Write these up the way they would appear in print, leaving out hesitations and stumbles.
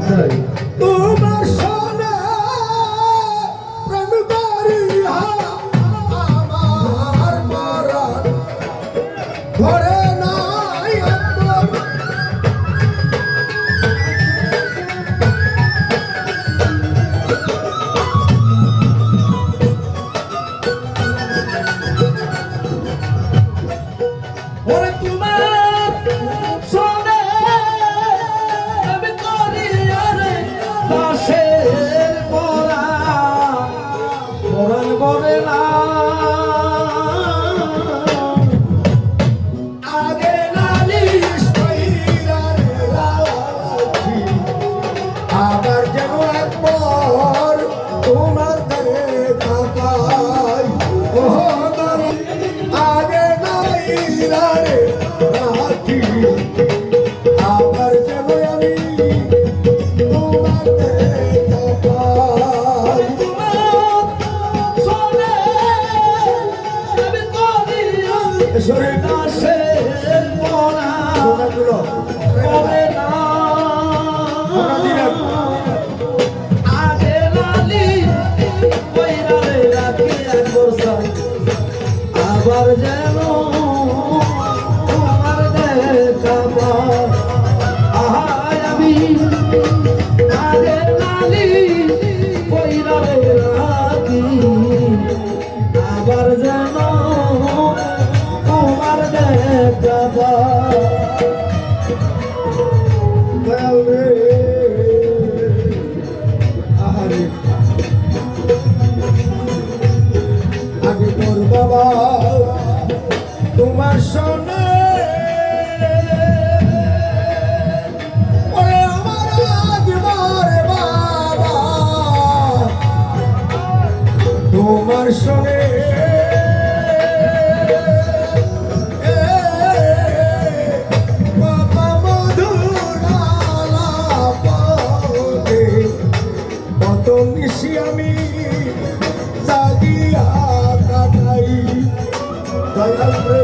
চাই তোমার সনে প্রেম করিয়া আমার মরণ ঘরে নাই একবার। ওরে তোমার সনে আমি করি আরে দাসের পরা পরাণ বলে না আগে নালিশ কইরা রে রাখি, আবার যেন একবার তোমার দেখা পাই। ও দাঁড়া, আগে নাইরা রে রাখি, আবার যেন আমি তোমার দেখা পাই। সনে আমি করি শরীর দাসের পরা গুলো বলে না আগে লালি বইরালে রাখি এক বর্ষা আবার যেন তোমার দেখা পাই। আহাই আমি আগে লালি বইরালে রাখি আবার যেন তোমার দেখা পাই। দয়াল রে, আহারে আগে তোর বাবা তোমার সনে ওরে আমার আগে মারে বাবা তোমার সনে বাবা মধুর আলাপনে কত নিশি আমি জাগিয়া কাটাই। দয়াল রে,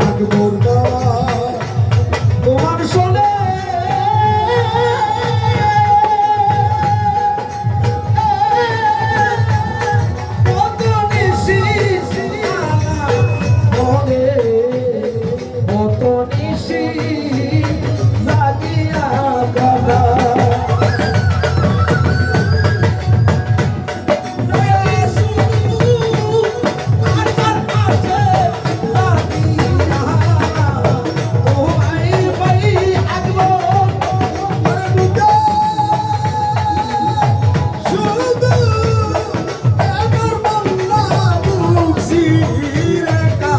আগে মোর বাবা তোমার শোনে কত নিশি মনে কত নিশি জাগিয়া কাটা শুধু আমার মন না বুঝি রে কা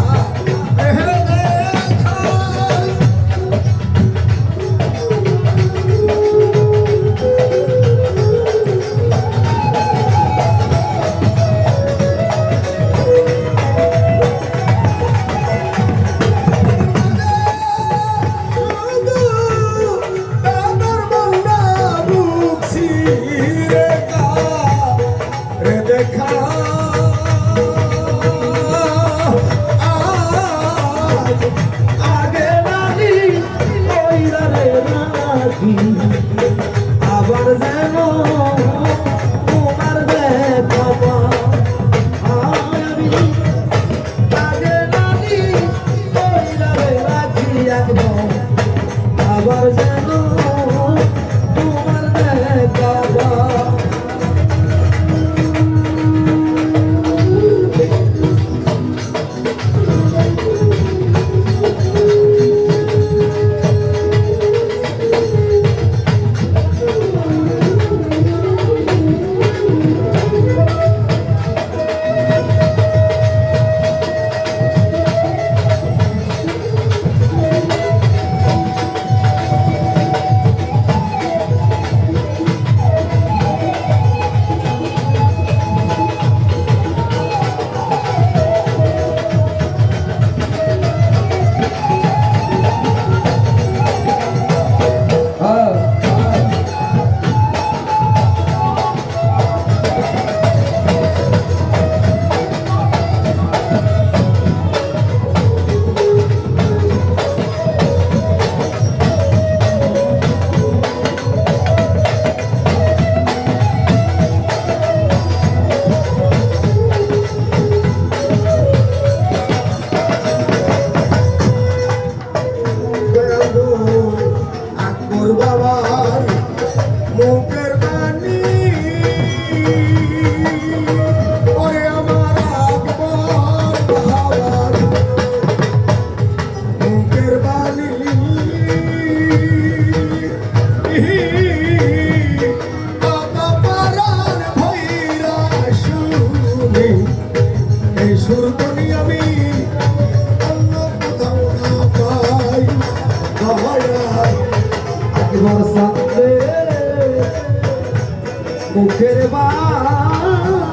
সুখের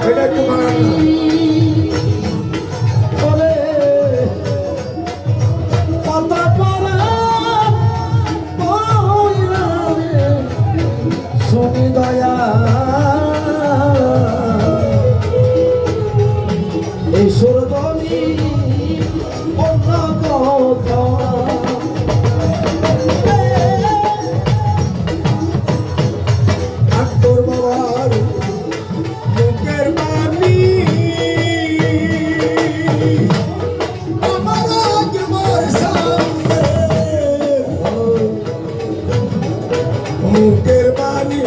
এটা একটু বানান না। ওরে পাতা পারা পয়রা রে, শুনি দয়া এই সুরদনি অন্য কথা তোর বাবার মুখের বাণী আমার আগে মোর সামনে মুখের বাণী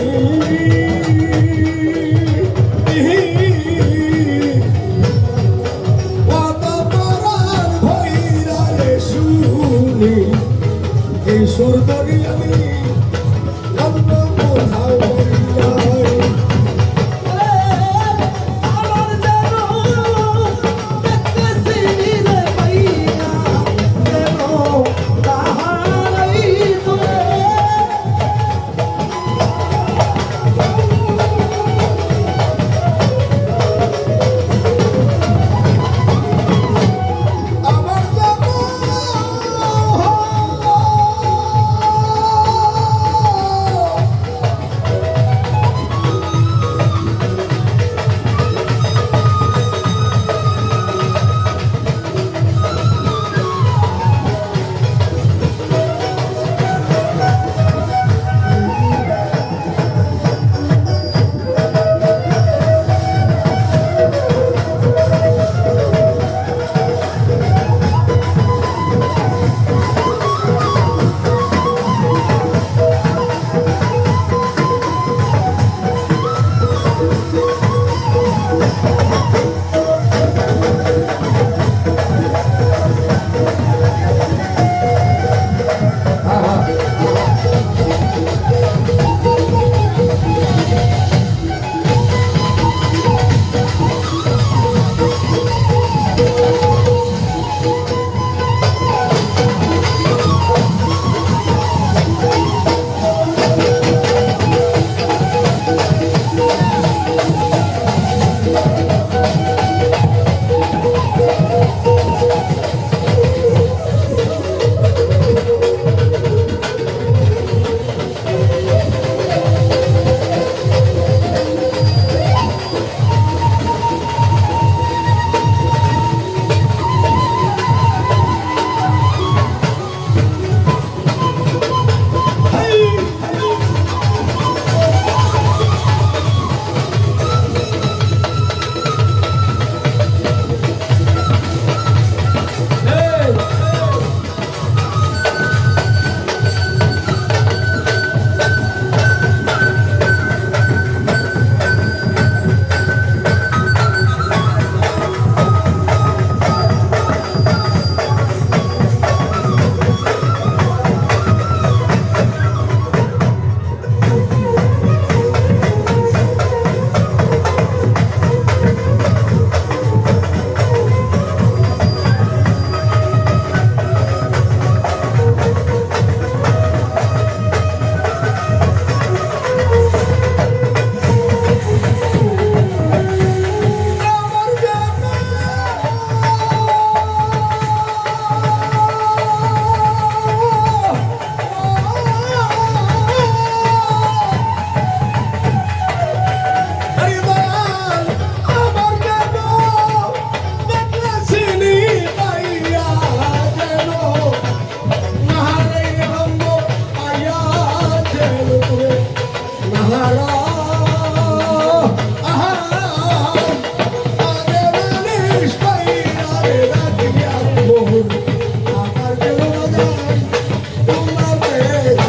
কত পরাণ ভৈরা রে শুনি এই সুর ধরি আমি অন্য কোথাও বলিলাই। আমার যেন দেখতেছি রে পাইয়া যেন তাহারাই তোরে আমার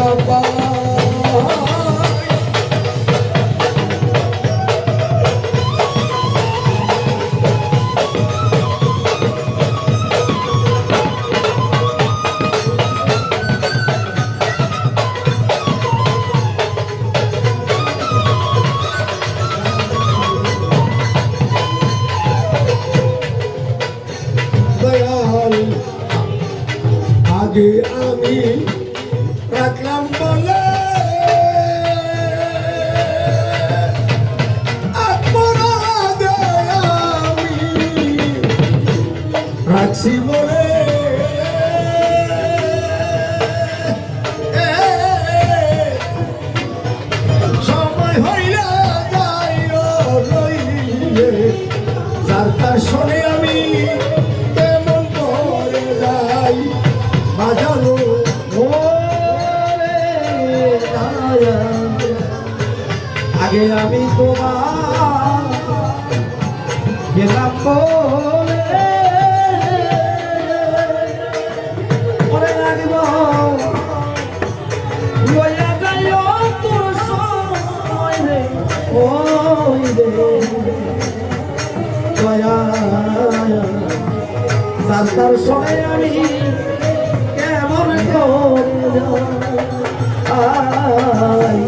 বাবা আগে আমি রাখলাম বলে রাখছি বলে সময় হইলে যাইও রইলে যার তার শোনে আমি কেমন করে যাই বাজানো ওরে দয়াল, আগে আমি তোমার গেলাম বলে ওরে লাগব লইয়া যাইও তোর সময় রে ওই রে দয়াল, যার তার সময় আমি কেমন করে যাই।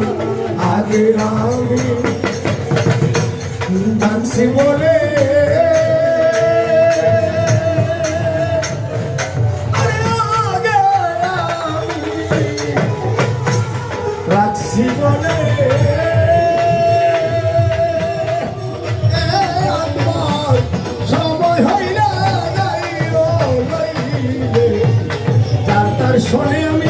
আগে আমি ডান্সি বলে আরে আগে আমি রাখছি বলে আমার সময় হইলে যাইও লইলে যার তার শোনে আমি